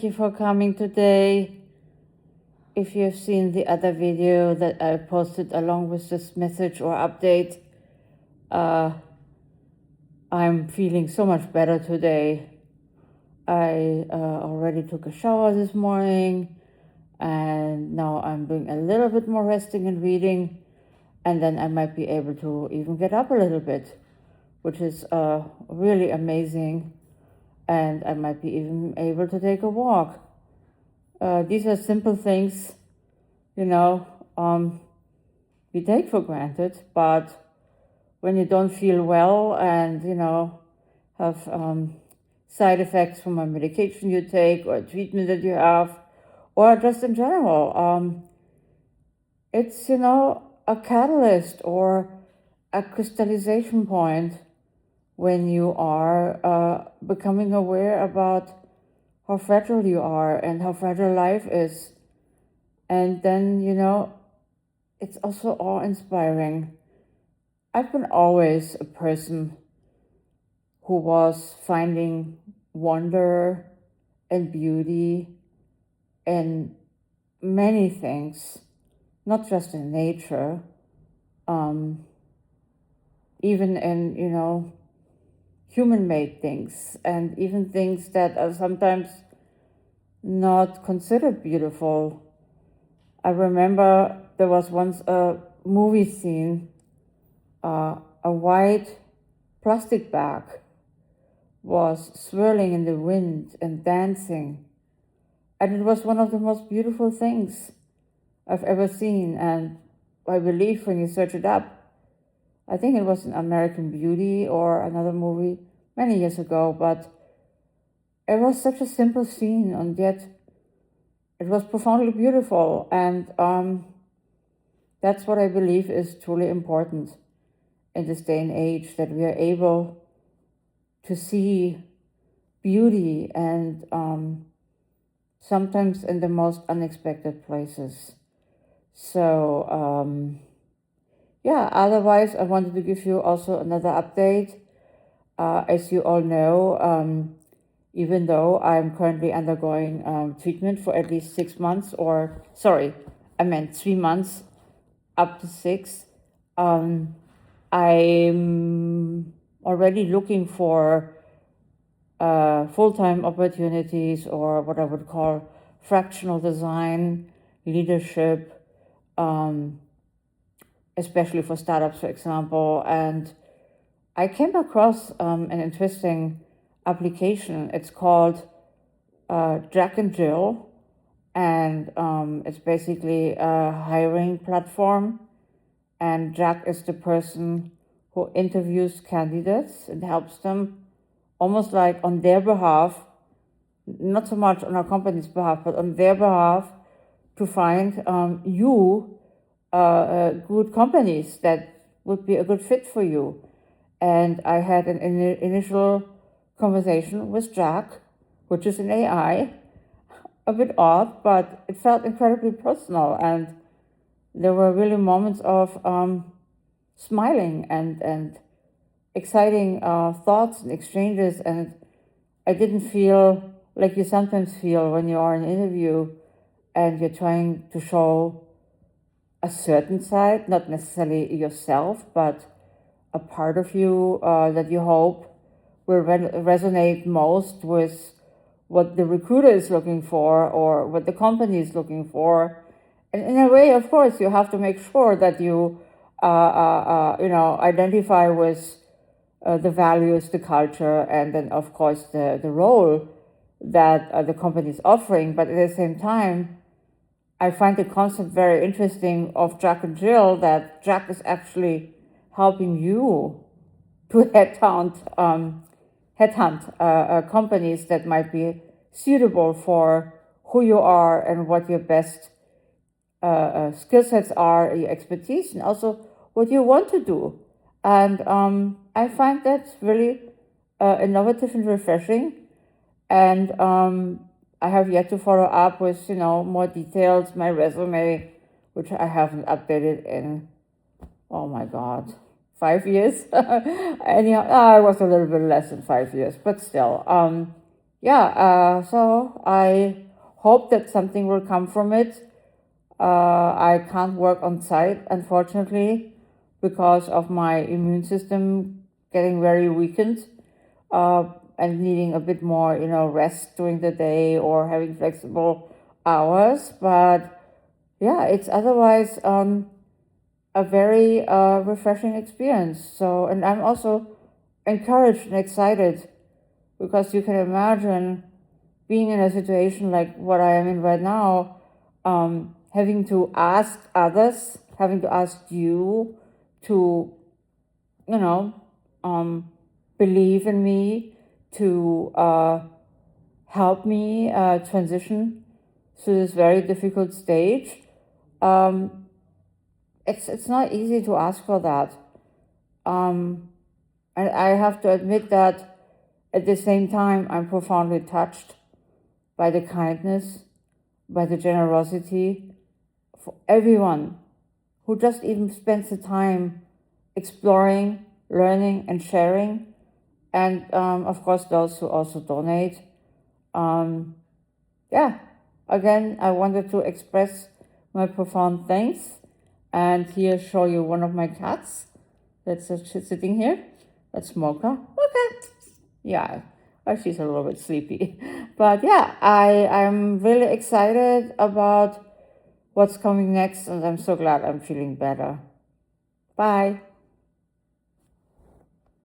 Thank you for coming today. If you've seen the other video that I posted along with this message or update, I'm feeling so much better today. I already took a shower this morning, and now I'm doing a little bit more resting and reading, and then I might be able to even get up a little bit, which is really amazing, and I might be even able to take a walk. These are simple things, you know, we take for granted, but when you don't feel well and, have side effects from a medication you take or a treatment that you have, or just in general, it's, a catalyst or a crystallization point when you are becoming aware about how fragile you are and how fragile life is. And then, it's also awe-inspiring. I've been always a person who was finding wonder and beauty in many things, not just in nature, even in, human-made things, and even things that are sometimes not considered beautiful. I remember there was once a movie scene, a white plastic bag was swirling in the wind and dancing. And it was one of the most beautiful things I've ever seen. And I believe when you search it up, I think it was an American Beauty or another movie many years ago, but it was such a simple scene, and yet it was profoundly beautiful. And that's what I believe is truly important in this day and age, that we are able to see beauty and sometimes in the most unexpected places. So, otherwise, I wanted to give you also another update. As you all know, even though I'm currently undergoing treatment for at least 6 months, 3 months, up to 6, I'm already looking for full-time opportunities, or what I would call fractional design, leadership, especially for startups, for example. And I came across an interesting application. It's called Jack and Jill, and it's basically a hiring platform. And Jack is the person who interviews candidates and helps them, almost like on their behalf, not so much on our company's behalf, but on their behalf, to find good companies that would be a good fit for you. And I had an initial conversation with Jack, which is an AI, a bit odd, but it felt incredibly personal. And there were really moments of smiling and exciting thoughts and exchanges. And I didn't feel like you sometimes feel when you are in an interview and you're trying to show a certain side, not necessarily yourself, but a part of you that you hope will resonate most with what the recruiter is looking for or what the company is looking for. And in a way, of course, you have to make sure that you, identify with the values, the culture, and then, of course, the role that the company is offering. But at the same time, I find the concept very interesting of Jack and Jill, that Jack is actually helping you to headhunt companies that might be suitable for who you are and what your best skill sets are, your expertise, and also what you want to do. And I find that really innovative and refreshing. And I have yet to follow up with, more details, my resume, which I haven't updated in, oh my God, 5 years. Anyhow, it was a little bit less than 5 years, but still. so I hope that something will come from it. I can't work on site, unfortunately, because of my immune system getting very weakened and needing a bit more, rest during the day or having flexible hours. But yeah, it's otherwise a very refreshing experience. So, and I'm also encouraged and excited because you can imagine being in a situation like what I am in right now, having to ask others, having to ask you to, you know, believe in me, to help me transition through this very difficult stage. It's not easy to ask for that. And I have to admit that at the same time, I'm profoundly touched by the kindness, by the generosity for everyone who just even spends the time exploring, learning, and sharing. And of course, those who also donate. Again, I wanted to express my profound thanks and here show you one of my cats that's sitting here. That's Mocha. Mocha! Yeah, she's a little bit sleepy. But yeah, I'm really excited about what's coming next, and I'm so glad I'm feeling better. Bye.